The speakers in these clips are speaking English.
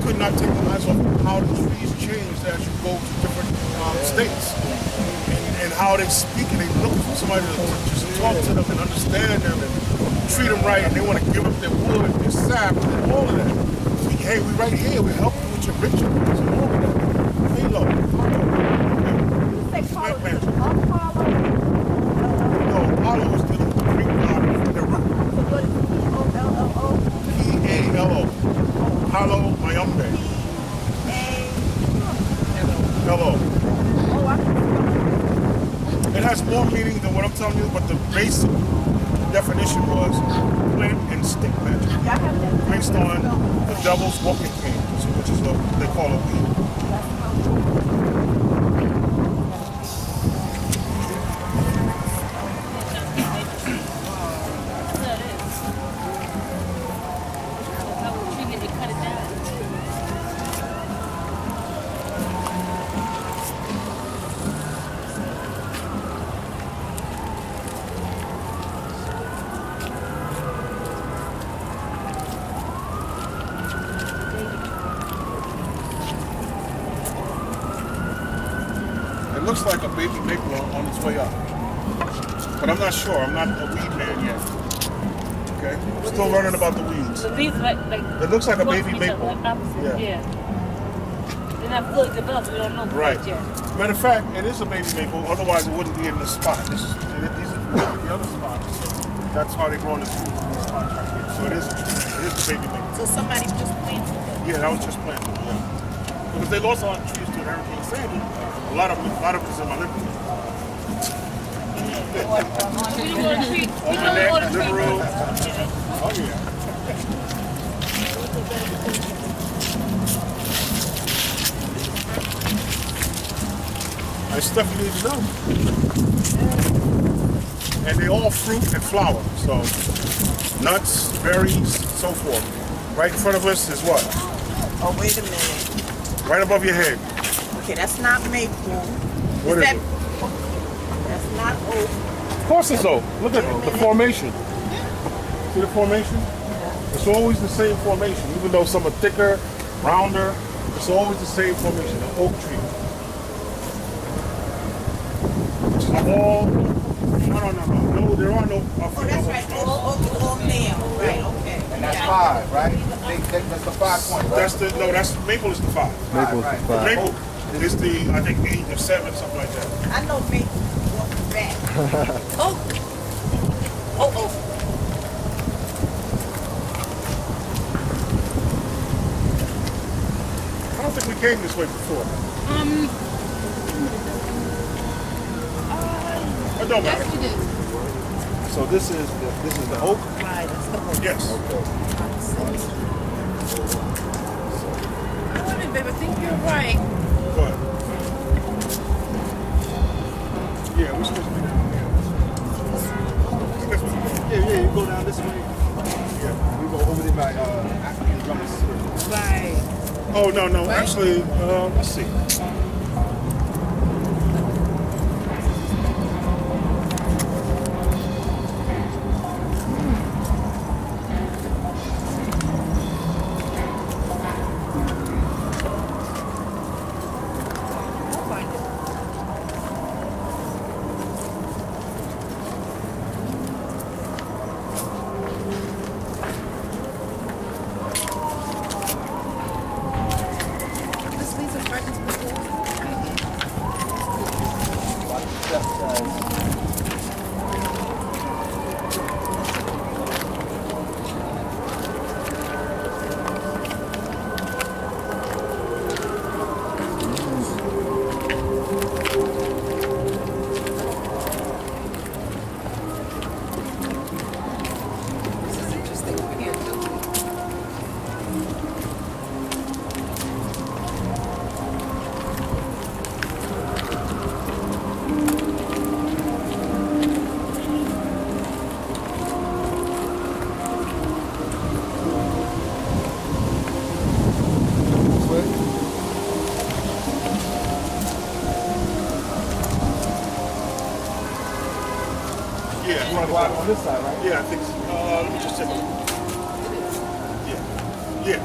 could not take my eyes off how the trees changed as you go to different states, and how they speak and they look for somebody to just talk to them and understand them and treat them right, and they want to give up their wood, their sap, and all of that. So, hey, we right here. We help you with your rituals and all of that. Halo. Plant magic. No, Apollo is dealing with the Greek god of the root. P-A-L-O. Apollo Mayombe. Hello. It has more meaning than what I'm telling you, but the basic definition was plant and stick magic, based on the devil's walking cane, which is what they call a weed. It looks like a baby maple on its way up, but I'm not sure. I'm not a weed man yet. Okay, I'm still learning about the weeds. The leaves like It looks like a baby maple. Yeah. They're not fully developed. We don't know Right. yet. Matter of fact, it is a baby maple. Otherwise, it wouldn't be in this spot. These are the other spots. That's how they grow in the trees in these spots right here. So it is the baby maple. So somebody just planted it. Yeah, that was just planted. Yeah. Because they lost a lot of trees to Hurricane Sandy. A lot of it is in my living room. We don't want to treat. We On my don't neck, want to living treat. room. Oh yeah. There's stuff you need to know. And they all fruit and flower. So nuts, berries, so forth. Right in front of us is what? Oh, wait a minute. Right above your head. Okay, that's not maple. What is that, it? That's not oak. Of course it's oak. Look at the formation. See the formation? It's always the same formation. Even though some are thicker, rounder, it's always the same formation, an oak tree. Which is all, no, there are no. Oh, that's right. All male. Right, okay. And that's 5, right? That's the 5 point, right? That's maple is the 5. Maple is The maple is the, I think, 8 or 7, something like that. I know maple walks back. Oh. Oh. I don't think we came this way before. It don't matter. Yes, we did. So this is the oak. Right, that's the oak. Yes. Wait a minute, babe. I think you're right. Go ahead. Yeah, we're supposed to be down here. Yeah, you go down this way. Yeah. We go over there by African drummers. Right. Oh, no. Actually, let's see. I'll find it. This leaves a fragrance before. This is interesting over here too. This way? Yeah. You want to go out on this side, right? Yeah, I think so. Let me just take a look. Yeah.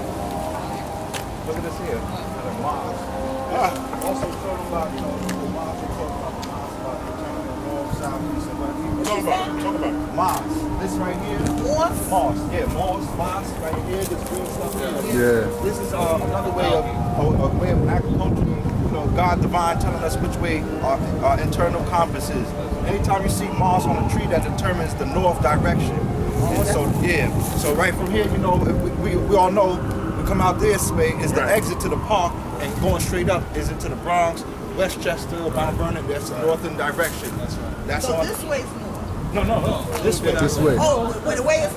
Look at this here. The moss. Also talking about, you know, the moss. We talk about the moss, about the German, north, south, east, and west. Talk about it. Talk about it. Moss. This right here. Moss. Yeah, moss right here. This green stuff here. Yeah. This is another way of agriculture. You know, God divine telling us which way our internal compass is. Anytime you see moss on a tree, that determines the north direction. And so yeah. So right from here, you know, we all know we come out this way is the exit to the park, and going straight up is into the Bronx, Westchester, Mount Vernon. That's the northern direction. That's right. That's So all. this way's north. No. This way. This way. Oh, where the way is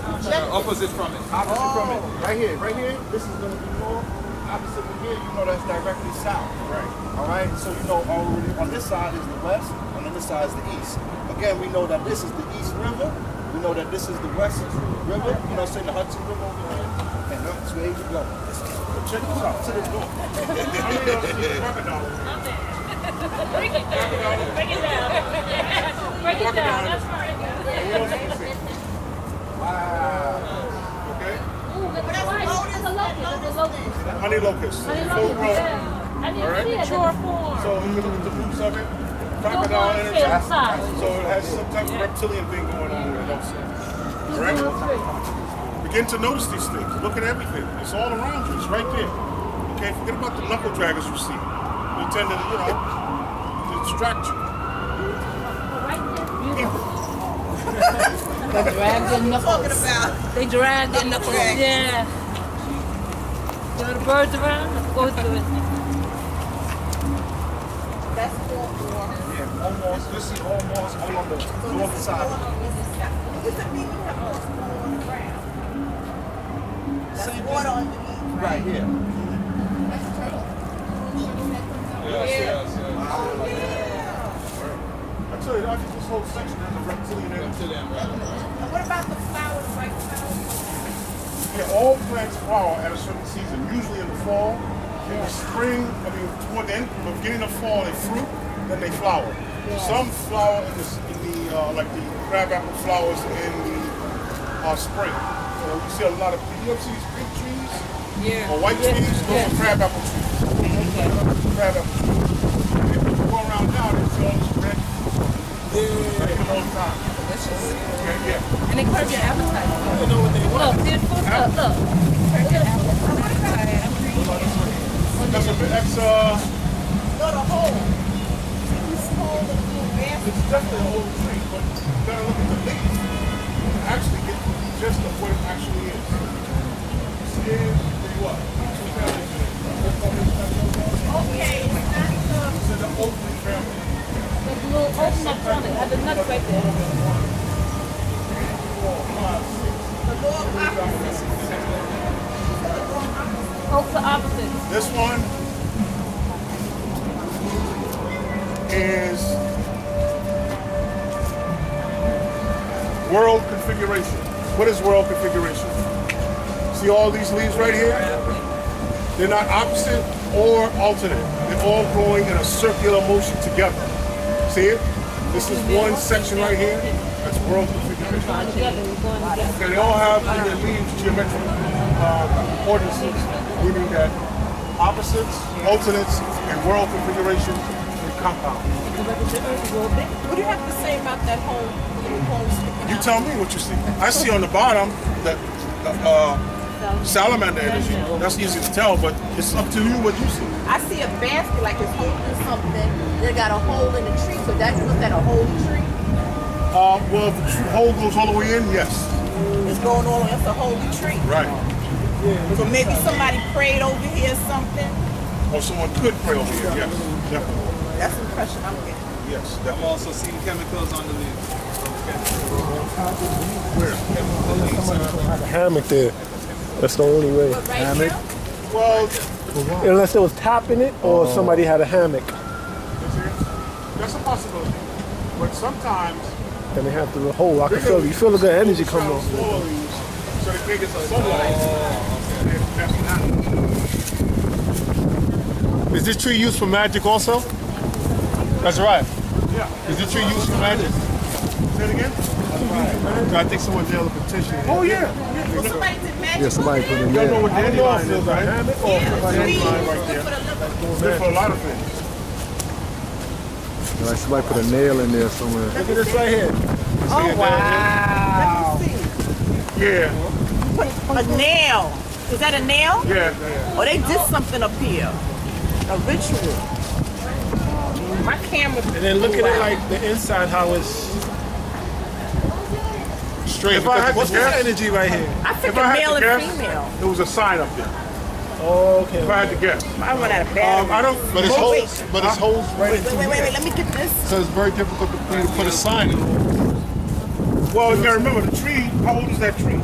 Opposite from it. Opposite from it. Right here. This is going to be north. Opposite from here, you know that's directly south. Right. All right. So you know already on this side is the west, and on this side is the east. Again, we know that this is the East River. We know that this is the West River. You know, say the Hudson River over here, and that's where you go. Check this out. To the north. Break it down. Break it down. Break it down. That's right. Wow. Okay. Ooh, but that's a locust. That's a locust. Honey locust. Honey Full locust, grown. yeah. I didn't All right. see it. Mature form. So you look at the roots of it. Full Crocodile grown energy. shell size. So it has some type of reptilian thing going on with it also. All right? Begin to notice these things. Look at everything. It's all around you. It's right there. Okay, forget about the knuckle draggers you see. They tend to, you know, to distract you. People. They drag their talking knuckles. about. They drag their knuckles. Drag. Yeah. You know the birds around? Let's go through it. That's 4-4. Yeah, almost. You see almost all on the north side. This is mean you have most water on the ground. That's Same water thing. underneath. Right here. I tell you, I think this whole section has a reptilian energy. And what about the flowers, white flowers? Yeah, all plants flower at a certain season, usually in the fall. In the spring, toward the end, the beginning of fall, they fruit, then they flower. Some flower in the like the crabapple flowers in the spring. So you see a lot of, you ever see these big trees? Yeah. Or white trees? Those are crabapple trees. Crabapple trees. If you go around now, they see all this red. Yeah. All the time. Okay, yeah. And they curb your appetite. You know what they want. Look, see the fruit? Look. No, the hole. This hole in the little basket. It's definitely an old tree, but you gotta look at the leaf to actually get the gist of what it actually is. See it? Tell you what, two families in it. Okay, it's not the... It's in the Oakley family. There's a little open nuts on it. Have the nuts right there. The Lord opposite. Oaks are opposite. This one is world configuration. What is world configuration? See all these leaves right here? They're not opposite or alternate. They're all growing in a circular motion together. See it? This is one section right here. That's world configuration. Together, we're going together. Okay, they all have in their leaves geometric ordinances, meaning that opposites, alternates, and world configuration and compound. What do you have to say about that whole little hole sticking You out? tell me what you see. I see on the bottom that salamander energy. That's easy to tell, but it's up to you what you see. I see a basket like it's holding something. They got a hole in the tree, so that was that a whole tree? Well, if the hole goes all the way in, yes. It's going on, that's a holy tree. Right. So maybe somebody prayed over here or something. Or someone could pray over here, yes. Definitely. That's the impression I'm getting. Yes, I'm definitely. also seeing chemicals on the leaves. Had a hammock there. That's the only way. But right here, Well, Unless it was topping it or somebody had a hammock that's a possibility. But sometimes and they have the hole. I can feel it. You feel the good energy coming off. smaller leaves, so they can't get the sunlight. And that's what happens. Is this tree used for magic also? That's right. Yeah. Is this tree used for magic? Say it again? I think someone nailed a petition. Oh, yeah. well, somebody did magic Yeah, somebody put in You don't know there. what dandelion is, right? Hammock or Dandelion right there. It's good for a lot of things. like somebody put a nail in there somewhere. Look at this right here. Oh, wow. Yeah, A nail. Is that a nail? yeah. Oh, they did something up here. A ritual. My camera. And then look at it like the inside, how it's straight. If I had to What's this guess- energy right here? I think If I a had male to and guess, female. there was a sign up there. Oh, okay. If I had to guess. I run out of battery. I don't. But it's most- holes. But it's holes right Wait, into wait, wait, here. wait. Let me get this. So it's very difficult for you to put a sign in. Well, you gotta remember the tree. How old is that tree? And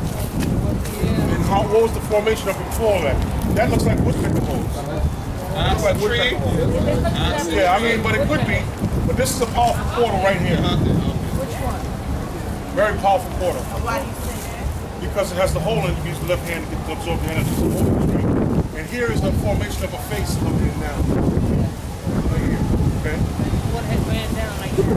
what was the formation of it before that? That looks like woodpecker holes. Looks like woodpecker holes. Yeah, I mean, but it could be. But this is a powerful portal right here. Very powerful portal. Why do you say that? Because it has the hole in it, you use the left hand to absorb the energy. So over the tree. And here is the formation of a face coming in now. Right here. Okay? One head ran down like that.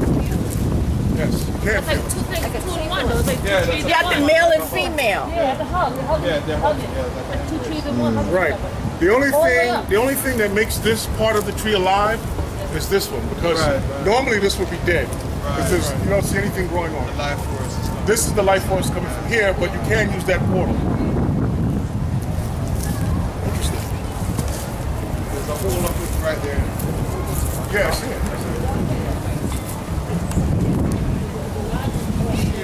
Yes. You can't It's like feel it. two things, two in one. Though. It's like two trees You in got one. the male and female. Yeah, the hug. The hug. they're hugging. hugging, Like two trees in one. hugging Right. each other. The only thing that makes this part of the tree alive is this one, because normally this would be dead. Because you don't see anything growing on it. Life force is coming. This is the life force coming from here, but you can use that portal. Interesting. There's a hole up right there. Yeah, I see it. I see it. I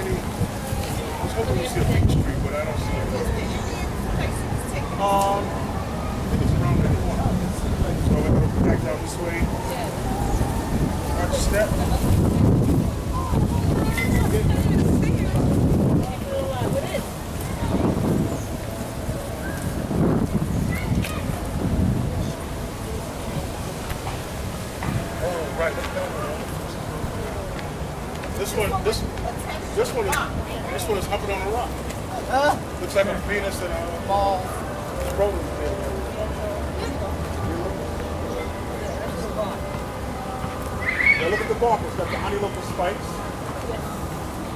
was hoping to see a peach tree, but I don't see it. I think it's around that corner. So I'm going to go back down this way. Watch a step. Oh, right. This one is humping on a rock. Looks like a Venus and a rolling pin. Now look at the bark. It's got the honey local spikes.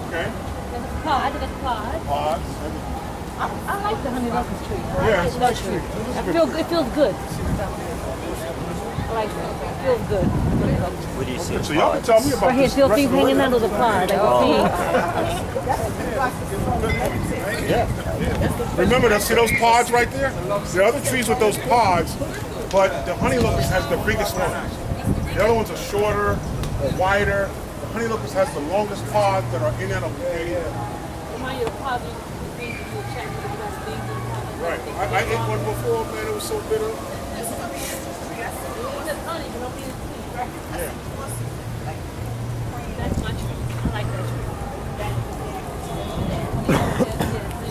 Okay. There's a pod. There's a pod. Pods. Everything. I like the honey locust tree. Yeah, it's a nice tree. It feels good. I like that. It feels good. What do you see? So y'all can tell me about Right here, this. still rest things of the hanging way. out of the pod. Like Remember, see those pods right there? There are other trees with those pods, but the honey locust has the biggest ones. The other ones are shorter or wider. The honey locust has the longest pods that are in that area. Remind you of pods you can check with the best things. Right. I ate one before, man. It was so bitter. It's honey, but don't be sweet. Yeah. That's my tree. I like that tree.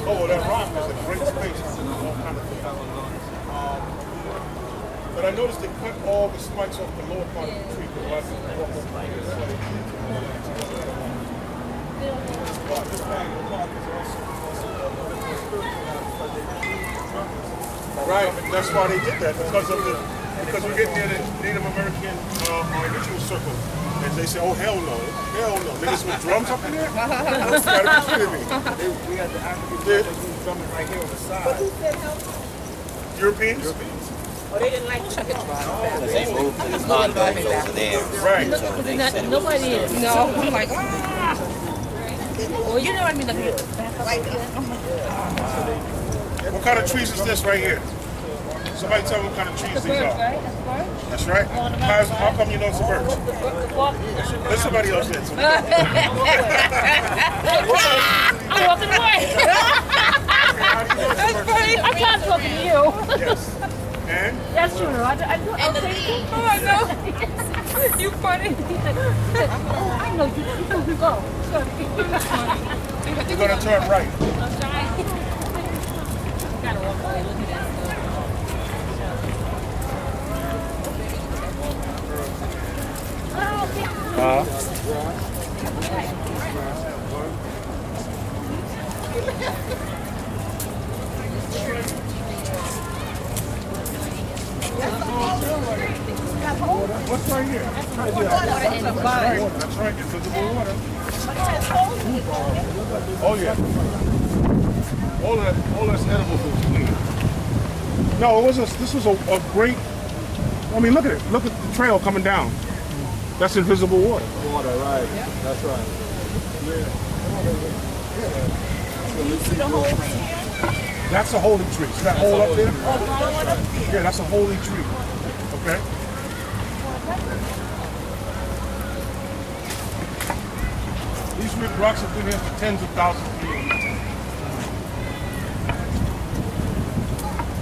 Oh, that rock is a great space for all kind of things. But I noticed they cut all the spikes off the lower part of the tree because a lot of people walk over here. This part is also right. That's why they did that because we're getting near the Native American ritual circle. And they say, oh, hell no. Hell no. Niggas with drums up in there? That's gotta be kidding me. We got the African drumming right here on the side. Europeans? Oh, they didn't like the Because they moved to the condos over there. Right. So they said it was Nobody is. No, I'm like, ah. Well, you know what I mean. What kind of trees is this right here? Somebody tell me what kind of trees these Birch, are. right? That's birch. That's right. How come you know it's a birch? Let somebody else answer. I'm walking away. I'm not talking to you. Yes. And? That's true. I'll take it. Oh, I know. You funny. I know you go. You're going to turn right. I'm trying. Gotta walk away. Look at that stuff. What's right here? That's right. Invisible water. Oh, yeah. All that's edible food you need. No, it was this was a great. I mean, look at it. Look at the trail coming down. That's invisible water. Water, right. That's right. That's a holy tree. See that hole up there? Yeah, that's a holy tree. Okay. These rocks have been here for tens of thousands of years.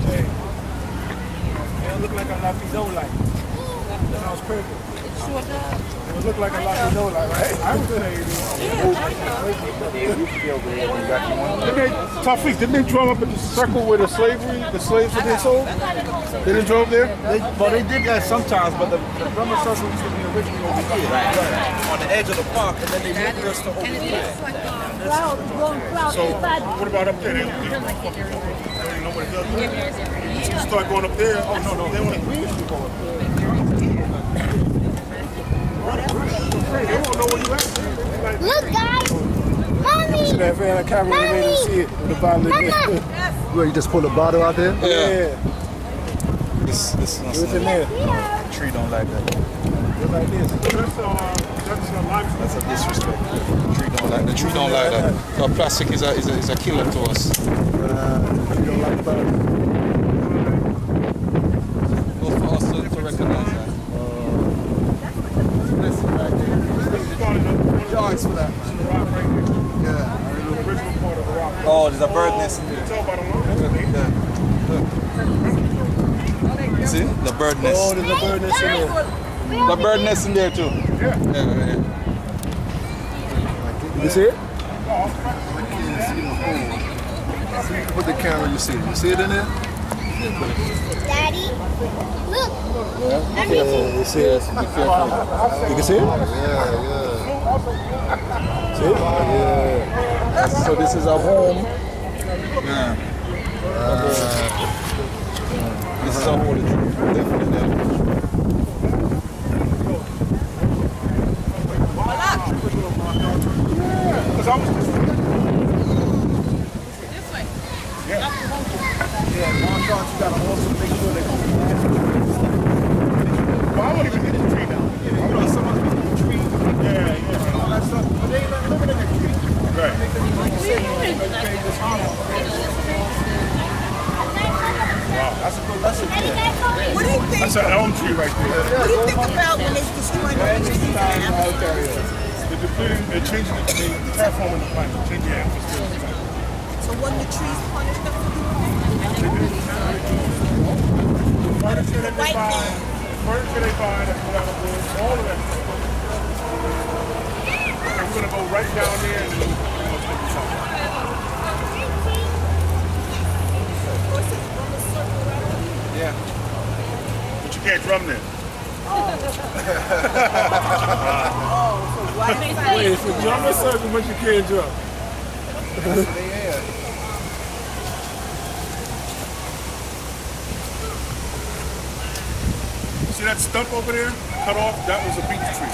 Hey. It look like a lapidolite. Sounds perfect. It look like a lapidolite, right? I would say it is. Tawfiq, didn't they draw up in the circle where the slaves were being sold? They didn't draw up there? They did that sometimes, but the drummer circle used to be originally over here. Right. On the edge of the park, and then they moved us to over here. So, what about up there? They don't know what it does. You start going up there. Oh, no. They want to go up there. They won't know where you at. Like, Look, guys! Mommy! Should have had a camera and made him see it with the bottle in there. Where you just pull the bottle out there? Yeah. This is What's in there? The tree don't like that. Just like this. that's limestone. That's a disrespect. The tree don't like that. So plastic is a killer to us. You don't like bottle. Well, for us to recognize that. Listen back there. Yards for that. Yeah. Oh, there's a bird nest in there. See? The bird nest. Oh, there's a bird nest in there. The bird nest in there too. Yeah. You see it? Put the camera, you see it. You see it in there? Daddy, look. Yeah, you see it. You can see it? See it? Yeah. So this is our home. Yeah. This is our holy tree. Definitely. Because I was just Marshall, you gotta also make sure they don't well, I won't even hit the tree now. You know, someone's making a tree. Yeah. All that stuff. But they ain't not living in that tree. Right. That's a good lesson. What do you think? That's an elm tree right there. What do you think about when they destroy the trees in Africa? They're changing the terraforming the planet, changing the atmosphere. So when the trees punish them for doing Furniture that they white buy, man. furniture they buy, that's what out of woods, all of that stuff. And we're gonna go right down there and then we'll take this out. Yeah. But you can't drum there. Wait, it's a drum or circle, but you can't drum. See that stump over there? Cut off, that was a beech tree.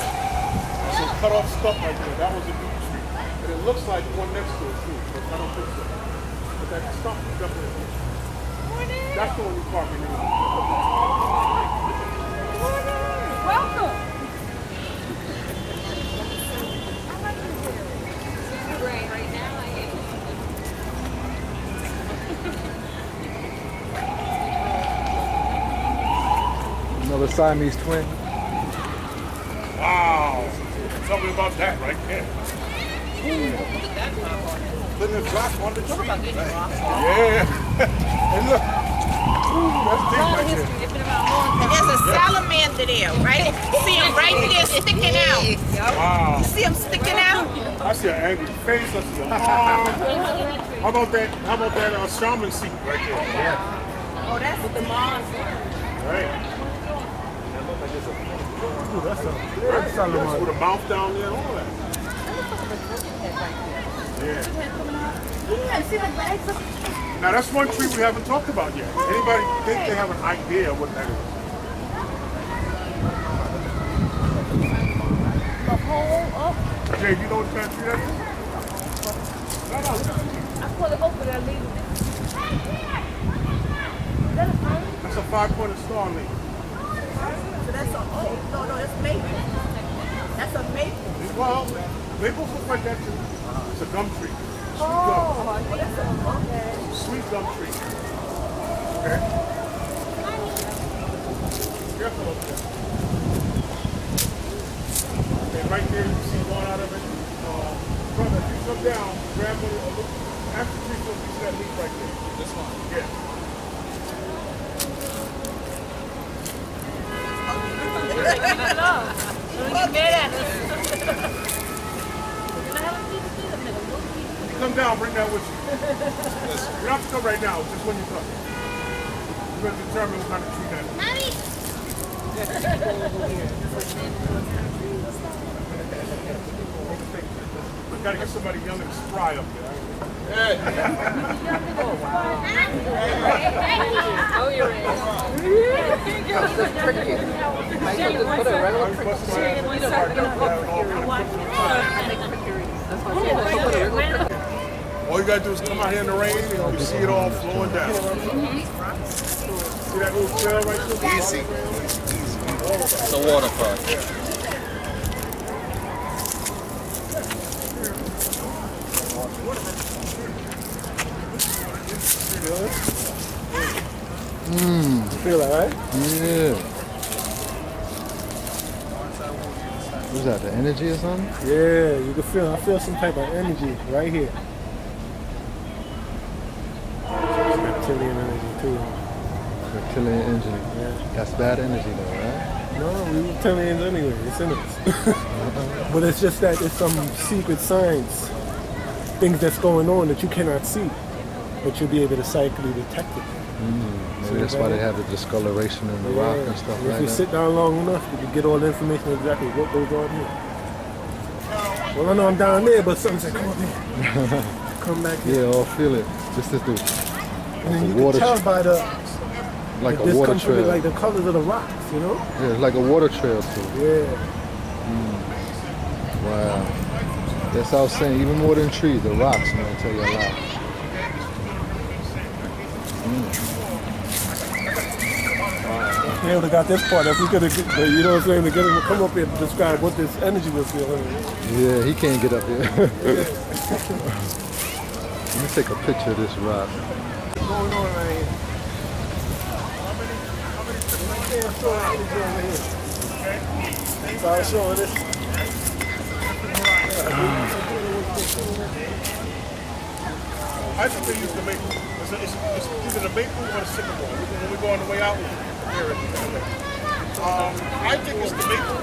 So cut off stump right there, that was a beech tree. And it looks like one next to it too, but I don't think so. But that stump is definitely a beech tree. That's the one you park in. Welcome. Another Siamese twin. Wow. Tell me about that right there. Putting a drop on the tree. Yeah. And look. Ooh, that's deep right there. There's a salamander there, right? See him right there sticking out. Wow. See him sticking out? I see an angry face. I see an arm. How about that shaman seat right there? Yeah. Oh, that's the monster. Right. Ooh, that's a big That's salamander. with a mouth down there and all that. Yeah. Now that's one tree we haven't talked about yet. Anybody think they have an idea what that is? Jay, you know what kind of tree that is? No, look at the tree. I pull it open and I leave it. Is that a phone? That's a 5-pointed star leaf. So that's a, no, that's maple. That's a maple. Well, maples look like that too. It's a gum tree. Sweet Oh, that's a okay. gum. Sweet gum tree. Okay. Careful up there. Okay, right there you see going out of it. Brother, if you come down, grab one of the after tree, so you see that leaf right there. This one. Yeah. Don't get mad at us. You come down, bring that with you. You don't have to come right now, just when you come. You're going to determine what kind of tree that is. We got to get somebody young and spry up there. Oh, you're in. All you gotta do is come out here in the rain and you see it all flowing down. See that little trail right there? Easy. It's a water park. Feel it, right? Yeah. What's that, the energy or something? Yeah, you can feel. I feel some type of energy right here. Reptilian energy too. Reptilian energy. Yeah. That's bad energy though, right? No, we reptilians anyway. It's in us. But it's just that there's some secret science, things that's going on that you cannot see, but you'll be able to psychically detect it. Maybe that's why they have the discoloration in the rock and stuff If like you that. sit down long enough, you can get all the information exactly what goes on here. Well, I know I'm down there, but something said, come up here. Come back here. Yeah, I'll feel it. This is the And then you water can tell by the like a this water comes from trail. like the colors of the rocks, you know? Yeah, it's like a water trail too. Yeah. Wow. That's what I was saying. Even more than trees, the rocks, man, tell you a lot. They would have got this part if we could have, you know what I'm saying, to get him to come up here and describe what this energy was feeling. Yeah, he can't get up here. Let me take a picture of this rock. What's going on right here? So I was showing this. I think they use the maple. It's either the maple or the sycamore. When we go on the way out, here. I think it's the maple,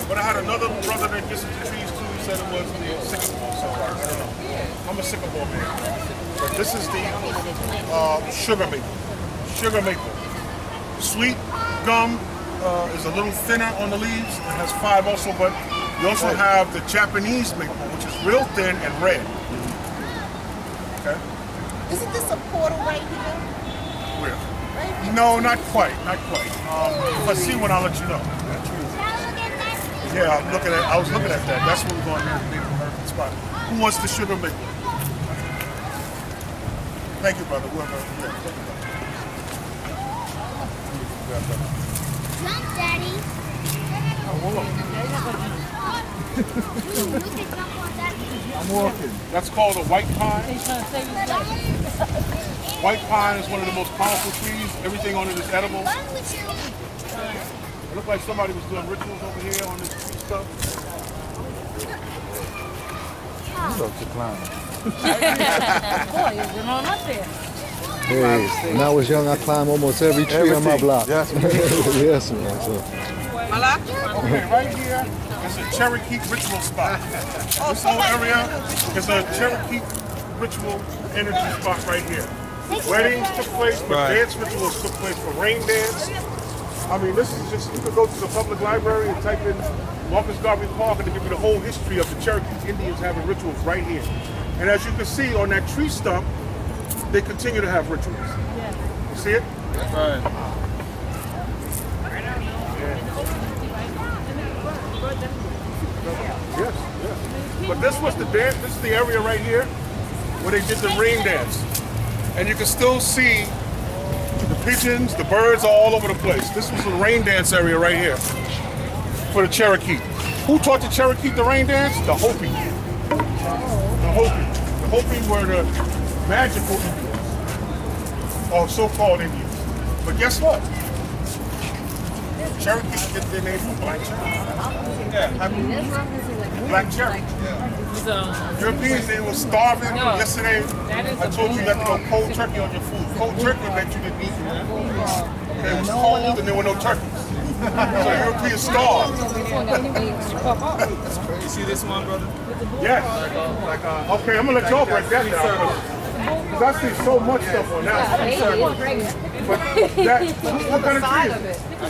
but I had another brother that gets into trees too. He said it was the sycamore. So I don't know. I'm a sycamore man. But this is the sugar maple. Sugar maple. Sweet gum is a little thinner on the leaves. It has 5 also, but you also have the Japanese maple, which is real thin and red. Okay. Isn't this a portal right here? Where? No, not quite, not quite. If I see one, I'll let you know. Yeah, I'm looking at. I was looking at that. That's where we're going there, the Native American spot. Who wants the sugar maple? Thank you, brother. Whoever. Jump, Daddy. I'm walking. That's called a white pine. White pine is one of the most powerful trees. Everything on it is edible. It looked like somebody was doing rituals over here on this tree stuff. Start to climb. Boy, you're going on up there. Hey, when I was young, I climbed almost every tree on my block. Yes, man. So. Okay, right here is a Cherokee ritual spot. This whole area is a Cherokee ritual energy spot right here. Weddings took place, but dance rituals took place for rain dance. I mean, this is just, you could go to the public library and type in Marcus Garvey Park and they give you the whole history of the Cherokee Indians having rituals right here. And as you can see on that tree stump, they continue to have rituals. You see it? That's right. Yes, yes. But this was the dance, this is the area right here. where they did the rain dance. And you can still see the pigeons, the birds are all over the place. This was the rain dance area right here for the Cherokee. Who taught the Cherokee the rain dance? The Hopi. The Hopi. The Hopi were the magical Indians, or so-called Indians. But guess what? Cherokees get their name from black Cherokee. Black Cherokee. Europeans, they were starving. Yesterday, I told you not to go cold turkey on your food. Cold turkey meant you didn't eat it. It was cold and there were no turkeys. So Europeans starved. You see this one, brother? Yes. Okay, I'm going to let y'all break that down. Because I see so much stuff on that. But that, what kind of tree is it? I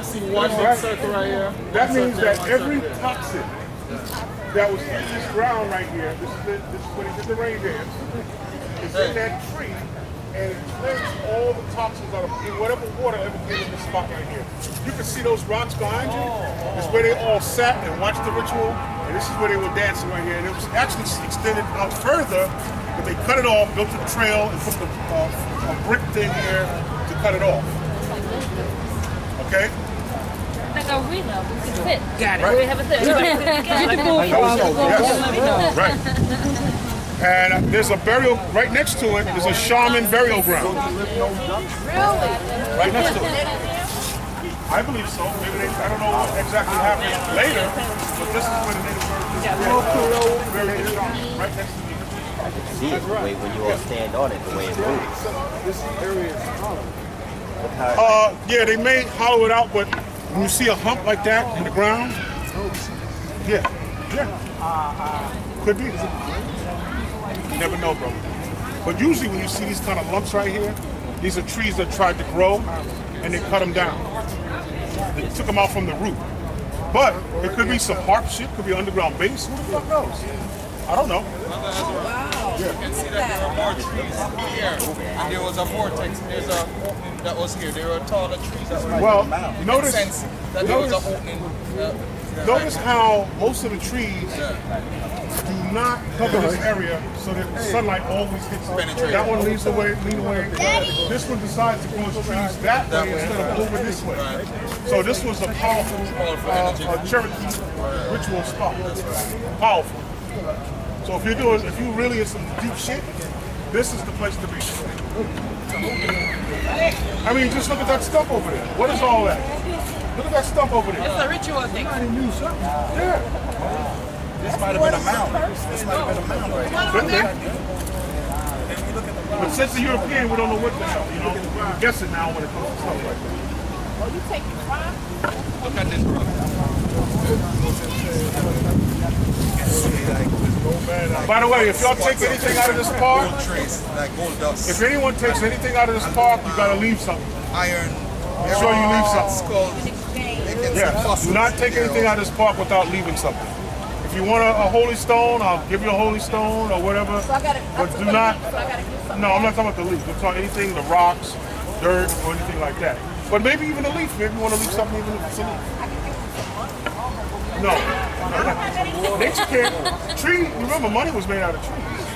see one big circle right here. That means that every toxin that was in this ground right here, this is where they did the rain dance, is in that tree, and it cleans all the toxins out of whatever water ever came in this spot right here. You can see those rocks behind you. It's where they all sat and watched the ritual, and this is where they were dancing right here. And it was actually extended out further, but they cut it off, built a trail, and put a brick thing here to cut it off. Okay? Like a arena, we can sit. Got it. Right. We have a sit. Yes. Right. And there's a burial right next to it. There's a shaman burial ground. Really? Right next to it. I believe so. Maybe I don't know what exactly happened later, but this is where the native buried the shaman. Right next to me. See it the way when you all stand on it, the way it moves. This area is hollow. Yeah, they may hollow it out, but when you see a hump like that in the ground, yeah, could be. You never know, bro. But usually when you see these kind of lumps right here, these are trees that tried to grow, and they cut them down. They took them out from the root. But it could be some harp shit, could be underground base. Who the fuck knows? I don't know. You can see that there are more trees here. And there was a vortex. There's a opening that was here. There were taller trees that were Well, here. notice That there was an opening. Notice how most of the trees do not cover this area so that the sunlight always hits it. That one leads away. This one decides to grow its trees that way instead of over this way. So this was a powerful Cherokee ritual spot. Powerful. So if you really in some deep shit, this is the place to be. I mean, just look at that stump over there. What is all that? Look at that stump over there. It's a ritual thing. Yeah. This might have been a mound. This might have been a mound right here. Could be. But since the European, we don't know what the hell, we're guessing now when it comes to stuff like that. Oh, you taking five? Look at this rock. By the way, if y'all take anything out of this park, Gold trace, like gold dust. if anyone takes anything out of this park, you gotta leave something. Iron. Make sure you leave something. Skull. Yeah, do not take anything out of this park without leaving something. If you want a holy stone, I'll give you a holy stone or whatever. So I gotta, But do not. So I gotta give something. No, I'm not talking about the leaf. I'm talking anything, the rocks, dirt, or anything like that. But maybe even a leaf. Maybe you want to leave something even if it's a leaf. No. Nature can't. Tree, remember, money was made out of trees.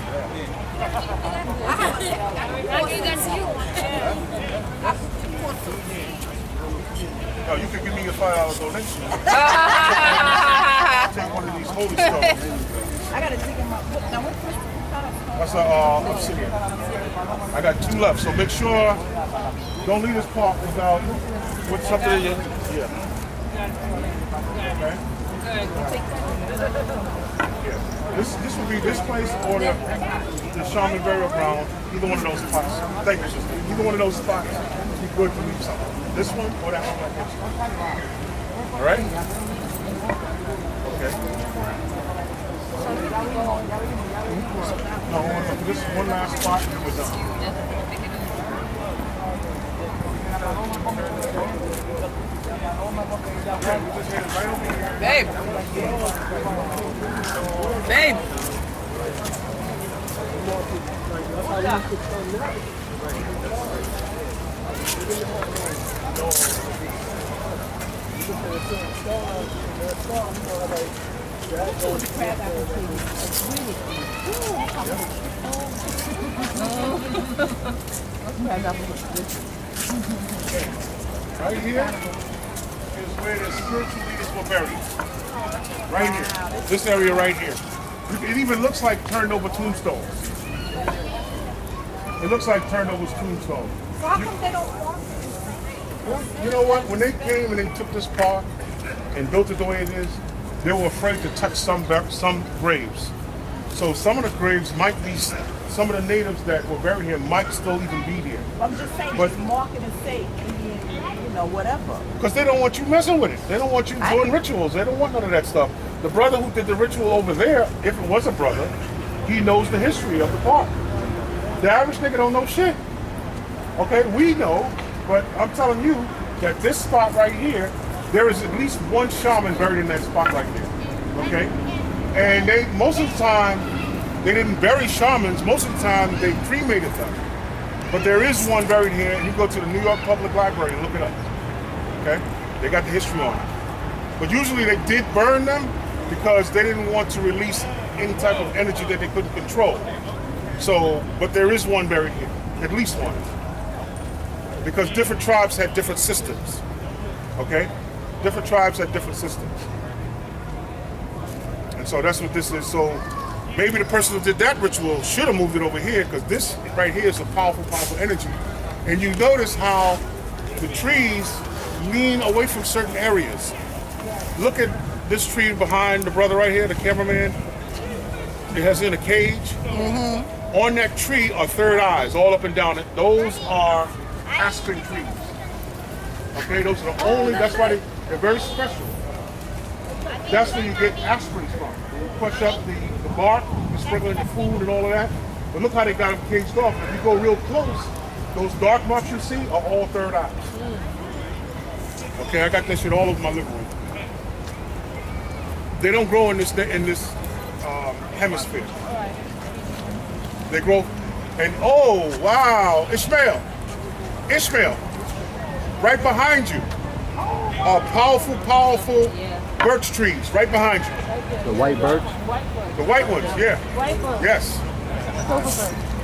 No, you can give me a $5 donation. Take one of these holy stones. I gotta dig them up. Now, what's this? That's obsidian. I got 2 left, so make sure don't leave this park without with something in you. Yeah. Okay. Yeah. This would be this place or the shaman burial ground. Either one of those spots. Thank you, sister. Either one of those spots would be good to leave something. This one or that one like this. All right. Okay. No, this is one last spot and we're done. Babe. Babe. Right here is where the spiritual leaders were buried. Right here. This area right here. It even looks like turned over tombstones. It looks like turned over tombstones. So how come they don't walk? You know what? When they came and they took this park and built it the way it is, they were afraid to touch some graves. So some of the graves might be, some of the natives that were buried here might still even be there. I'm just saying, But- just mark it and say, Indian, you know, whatever. Because they don't want you messing with it. They don't want you doing rituals. They don't want none of that stuff. The brother who did the ritual over there, if it was a brother, he knows the history of the park. The average nigga don't know shit. Okay, we know, but I'm telling you that this spot right here, there is at least one shaman buried in that spot right there. Okay? And they, most of the time, they didn't bury shamans. Most of the time, they cremated them. But there is one buried here, and you go to the New York Public Library and look it up. Okay? They got the history on it. But usually they did burn them because they didn't want to release any type of energy that they couldn't control. So, but there is one buried here, at least one. Because different tribes had different systems. Okay? Different tribes had different systems. And so that's what this is. So maybe the person who did that ritual should have moved it over here, because this right here is a powerful, powerful energy. And you notice how the trees lean away from certain areas. Look at this tree behind the brother right here, the cameraman. It has in a cage. On that tree are third eyes all up and down it. Those are aspen trees. Okay, those are the only, that's why they're very special. That's where you get aspirins from. You crush up the bark, you sprinkle in the food and all of that. But look how they got them caged off. If you go real close, those dark marks you see are all third eyes. Okay, I got that shit all over my living room. They don't grow in this hemisphere. They grow, and oh wow, Ishmael, right behind you are powerful, powerful birch trees right behind you. The white birch? The white ones, yeah. White birch. Yes.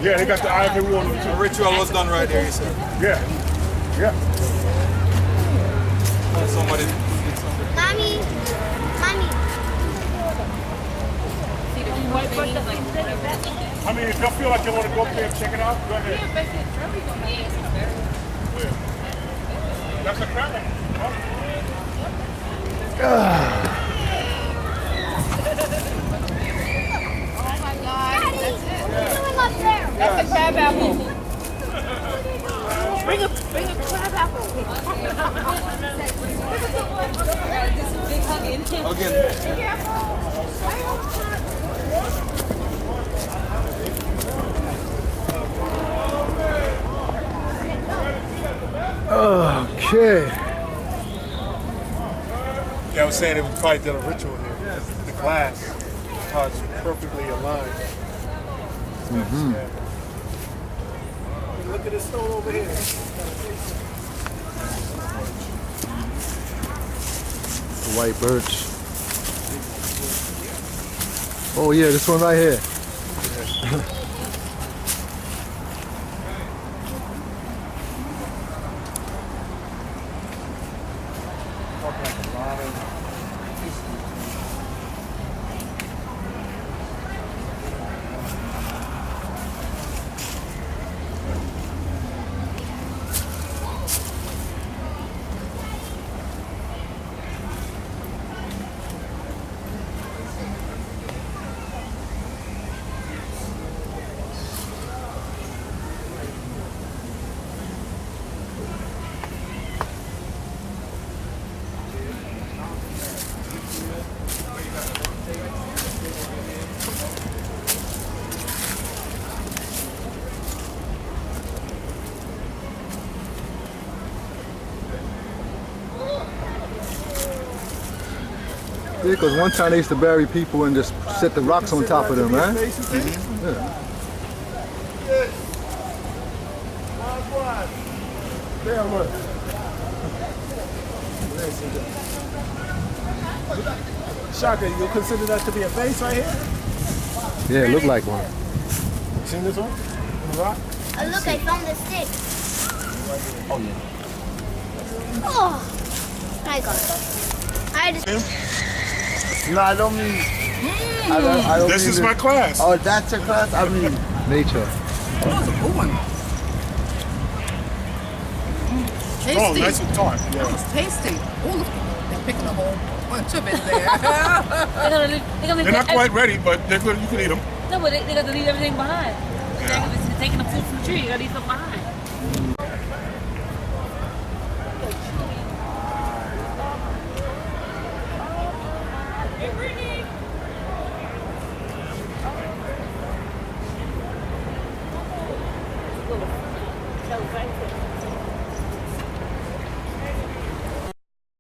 Yeah, they got the ivory on them The too. ritual was done right there, you said. Yeah, yeah. Somebody. Mommy. White birch doesn't exist. I mean, if y'all feel like you want to go up there and check it out, go ahead. Where? That's a crab. That's a crab apple. Bring a crab apple. Again. Okay. Yeah, I was saying it was probably done a ritual here. The glass, how it's perfectly aligned. Look at this stone over here. The white birch. Oh yeah, this one right here. Yeah, because one time they used to bury people and just set the rocks on top of them, right? Yeah. Damn, look. Shaka, you consider that to be a face right here? Yeah, it looked like one. Seen this one? On the rock? Oh, look, I found the stick. Oh, yeah. Oh, I got it. I just... No, I don't mean. I don't This mean is my class. Oh, that's your class? I mean. Nature. Oh, that's a good one. Strong, Tasty. nice and tart. That was tasty. Oh, look, they're picking a whole bunch of it there. They're not quite ready, but they're good. You can eat them. No, but they got to leave everything behind. They're taking the fruit from the tree. You got to leave them behind. Hey, Brittany. Little